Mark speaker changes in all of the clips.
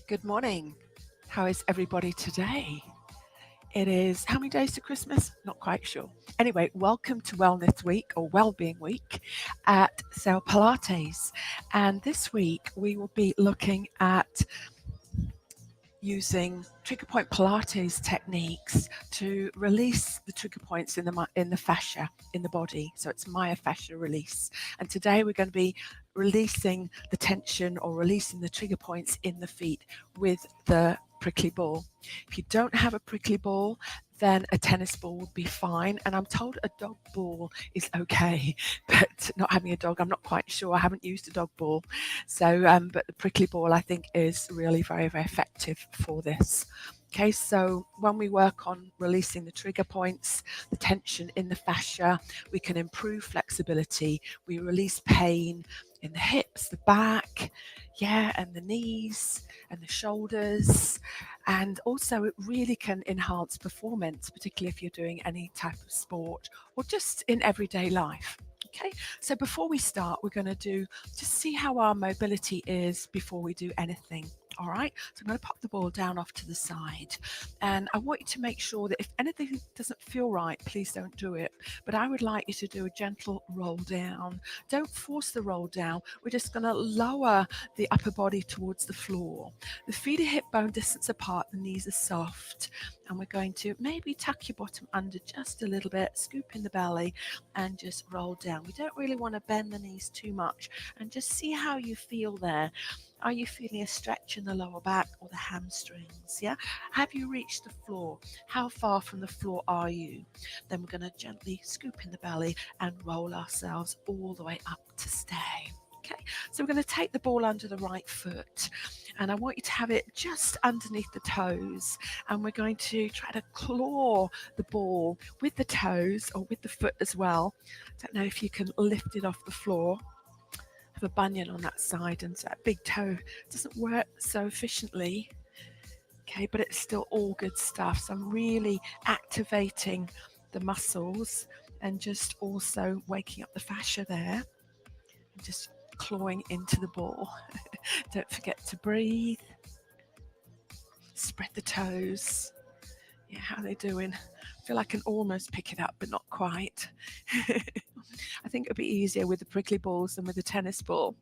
Speaker 1: Good morning. How is everybody today? It is how many days to Christmas? Not quite sure. Anyway, welcome to Wellness Week or Wellbeing Week at Cell Pilates. And this week we will be looking at using Trigger Point Pilates techniques to release the trigger points in the fascia in the body. So it's myafascial release. And today we're going to be releasing the tension or releasing the trigger points in the feet with the prickly ball. If you don't have a prickly ball, then a tennis ball would be fine. And I'm told a dog ball is okay, but not having a dog, I'm not quite sure. I haven't used a dog ball. So, but the prickly ball, I think, is really very, very effective for this. Okay, so when we work on releasing the trigger points, the tension in the fascia, we can improve flexibility. We release pain in the hips, the back, and the knees and the shoulders. And also it really can enhance performance, particularly if you're doing any type of sport or just in everyday life. Okay, so before we start, we're going to just see how our mobility is before we do anything. All right, so I'm going to pop the ball down off to the side, and I want you to make sure that if anything doesn't feel right, please don't do it. But I would like you to do a gentle roll down. Don't force the roll down. We're just going to lower the upper body towards the floor. The feet are hip bone distance apart, the knees are soft, and we're going to maybe tuck your bottom under just a little bit, scoop in the belly, and just roll down. We don't really want to bend the knees too much, and just see how you feel there. Are you feeling a stretch in the lower back or the hamstrings? Yeah. Have you reached the floor? How far from the floor are you? Then we're going to gently scoop in the belly and roll ourselves all the way up to stay. Okay, so we're going to take the ball under the right foot, and I want you to have it just underneath the toes, and we're going to try to claw the ball with the toes or with the foot as well. Don't know if you can lift it off the floor. Have a bunion on that side, and so that big toe doesn't work so efficiently. Okay, but it's still all good stuff. So I'm really activating the muscles and just also waking up the fascia there, and just clawing into the ball. Don't forget to breathe. Spread the toes. Yeah, how are they doing? I feel I can almost pick it up, but not quite. I think it'll be easier with the prickly balls than with the tennis ball.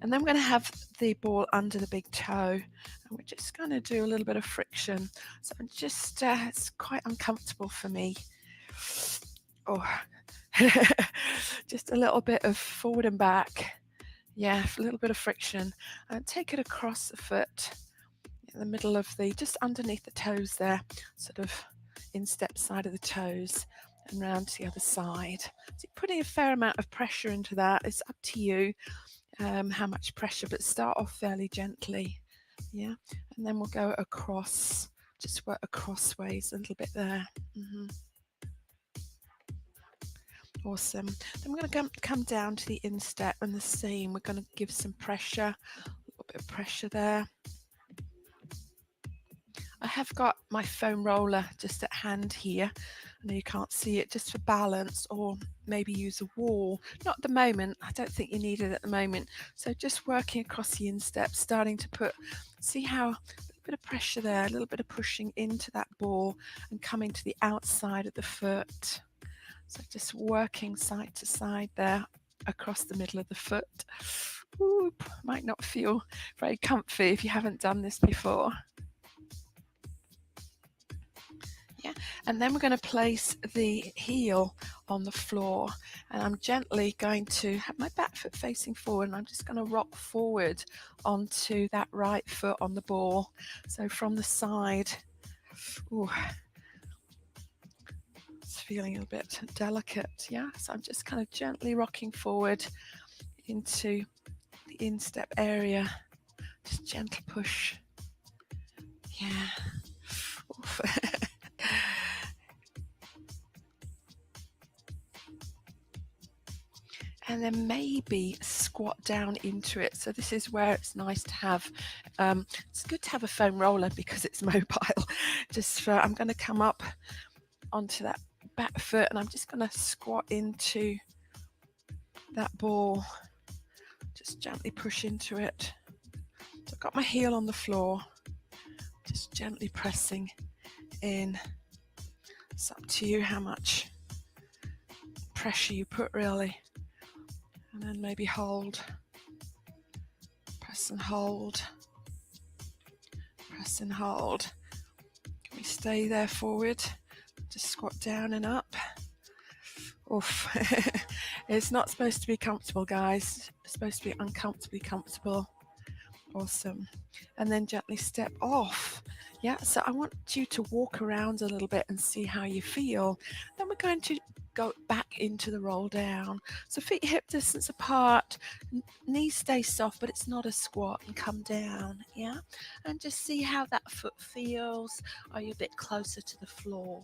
Speaker 1: And then we're going to have the ball under the big toe, and we're just going to do a little bit of friction. So I'm just, it's quite uncomfortable for me. Oh, just a little bit of forward and back. Yeah, a little bit of friction. And take it across the foot, in the middle of just underneath the toes there, sort of instep side of the toes, and round to the other side. So you're putting a fair amount of pressure into that. It's up to you how much pressure, but start off fairly gently. Yeah, and then we'll go across, just work across ways a little bit there. Awesome. Then we're going to come down to the instep, and the same. We're going to give some pressure, a little bit of pressure there. I have got my foam roller just at hand here. I know you can't see it, just for balance, or maybe use a wall. Not at the moment. I don't think you need it at the moment. So just working across the instep, starting to see how a little bit of pressure there, a little bit of pushing into that ball and coming to the outside of the foot. So just working side to side there across the middle of the foot. Oop, might not feel very comfy if you haven't done this before. Yeah, and then we're going to place the heel on the floor, and I'm gently going to have my back foot facing forward, and I'm just going to rock forward onto that right foot on the ball. So from the side, it's feeling a little bit delicate. Yeah, so I'm just kind of gently rocking forward into the instep area. Just gentle push. Yeah. And then maybe squat down into it. So this is where it's nice to have, it's good to have a foam roller because it's mobile. I'm going to come up onto that back foot, and I'm just going to squat into that ball. Just gently push into it. So I've got my heel on the floor, just gently pressing in. It's up to you how much pressure you put, really. And then maybe hold, press and hold, press and hold. Can we stay there forward? Just squat down and up. Oof. It's not supposed to be comfortable, guys. It's supposed to be uncomfortably comfortable. Awesome. And then gently step off. Yeah, so I want you to walk around a little bit and see how you feel. Then we're going to go back into the roll down. So feet hip distance apart, knees stay soft, but it's not a squat, and come down. Yeah, and just see how that foot feels. Are you a bit closer to the floor?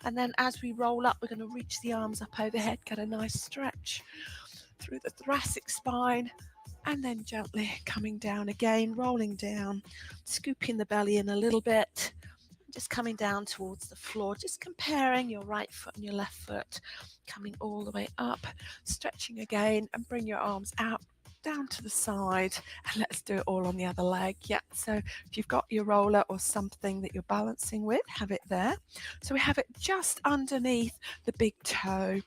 Speaker 1: And then as we roll up, we're going to reach the arms up overhead, get a nice stretch through the thoracic spine. And then gently coming down again, rolling down, scooping the belly in a little bit, just coming down towards the floor, just comparing your right foot and your left foot, coming all the way up, stretching again, and bring your arms out, down to the side, and let's do it all on the other leg. Yeah, so if you've got your roller or something that you're balancing with, have it there. So we have it just underneath the big toe,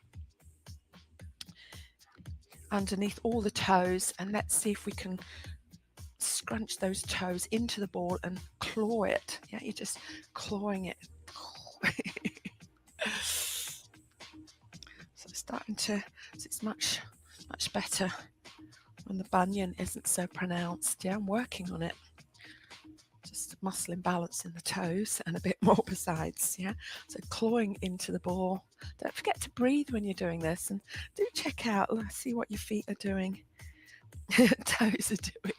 Speaker 1: underneath all the toes, and let's see if we can scrunch those toes into the ball and claw it. Yeah, you're just clawing it. So it's much better when the bunion isn't so pronounced. Yeah, I'm working on it. Just muscle imbalance in the toes and a bit more besides. Yeah, so clawing into the ball. Don't forget to breathe when you're doing this, and do check out, see what your feet are doing. Toes are doing.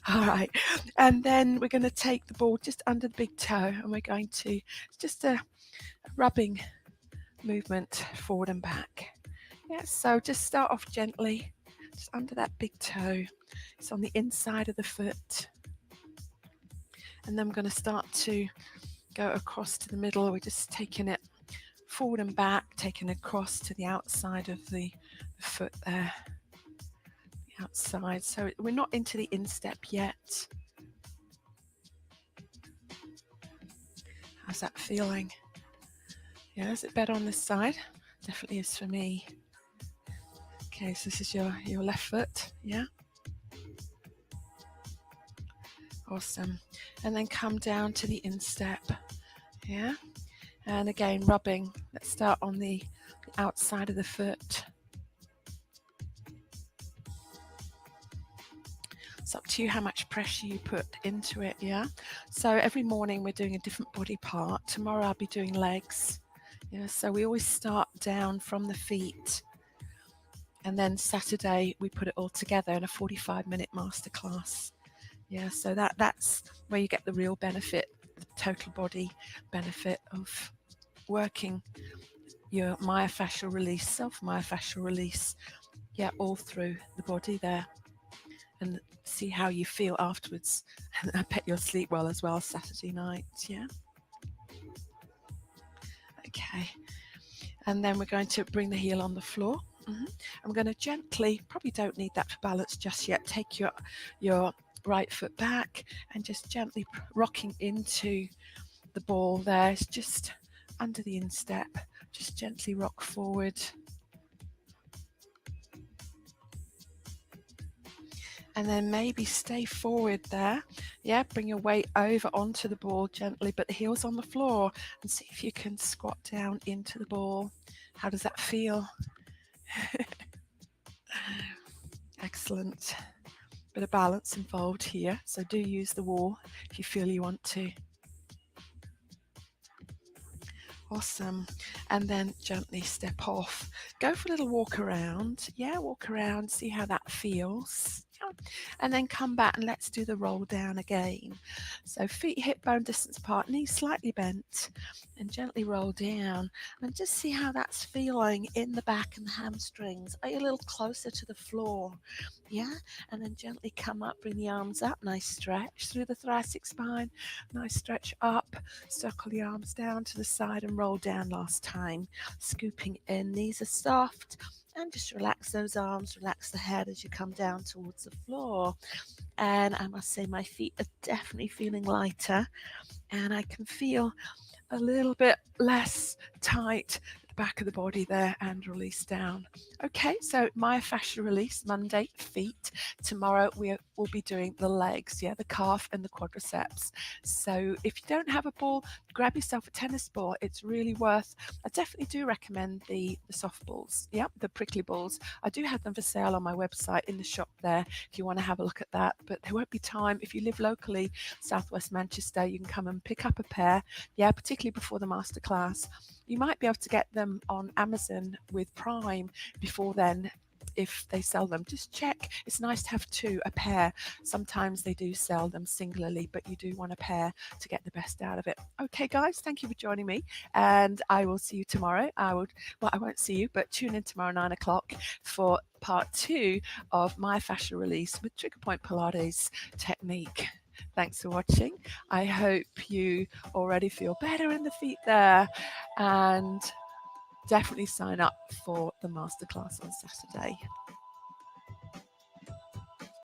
Speaker 1: All right, and then we're going to take the ball just under the big toe, and we're going to, it's just a rubbing movement forward and back. Yeah, so just start off gently, just under that big toe. It's on the inside of the foot. And then we're going to start to go across to the middle. We're just taking it forward and back, taking it across to the outside of the foot there. The outside. So we're not into the instep yet. How's that feeling? Yeah, is it better on this side? Definitely is for me. Okay, so this is your left foot. Yeah. Awesome. And then come down to the instep. Yeah. And again, rubbing. Let's start on the outside of the foot. It's up to you how much pressure you put into it. Yeah. So every morning we're doing a different body part. Tomorrow I'll be doing legs. Yeah. So we always start down from the feet. And then Saturday we put it all together in a 45-minute masterclass. Yeah, so that's where you get the real benefit, the total body benefit of working your myofascial release, self-myofascial release, yeah, all through the body there, and see how you feel afterwards. And I bet you'll sleep well as well Saturday night, yeah. Okay, and then we're going to bring the heel on the floor. I'm going to gently, probably don't need that for balance just yet, take your right foot back and just gently rocking into the ball there. It's just under the instep, just gently rock forward. And then maybe stay forward there. Yeah, bring your weight over onto the ball gently, but the heel's on the floor, and see if you can squat down into the ball. How does that feel? Excellent. Bit of balance involved here, so do use the wall if you feel you want to. Awesome. And then gently step off. Go for a little walk around. Yeah, walk around, see how that feels. And then come back and let's do the roll down again. So feet hip bone distance apart, knees slightly bent, and gently roll down. And just see how that's feeling in the back and the hamstrings. Are you a little closer to the floor? Yeah, and then gently come up, bring the arms up, nice stretch through the thoracic spine, nice stretch up, circle the arms down to the side and roll down last time, scooping in, knees are soft, and just relax those arms, relax the head as you come down towards the floor.
Speaker 2: and I must say my feet are definitely feeling lighter, and I can feel a little bit less tight at the back of the body there and release down. Okay, so myofascial release Monday, feet. Tomorrow we will be doing the legs, yeah, the calf and the quadriceps. So if you don't have a ball, grab yourself a tennis ball. It's really worth. I definitely do recommend the soft balls, yeah, the prickly balls. I do have them for sale on my website in the shop there if you want to have a look at that. But there won't be time if you live locally, Southwest Manchester. You can come and pick up a pair, yeah, particularly before the masterclass. You might be able to get them on Amazon with Prime before then if they sell them. Just check. It's nice to have two, a pair. Sometimes they do sell them singularly, but you do want a pair to get the best out of it. Okay, guys, thank you for joining me, and I will see you tomorrow. I won't see you, but tune in tomorrow 9 o'clock for part 2 of myofascial release with Trigger Point Pilates technique. Thanks for watching. I hope you already feel better in the feet there, and definitely sign up for the masterclass on Saturday.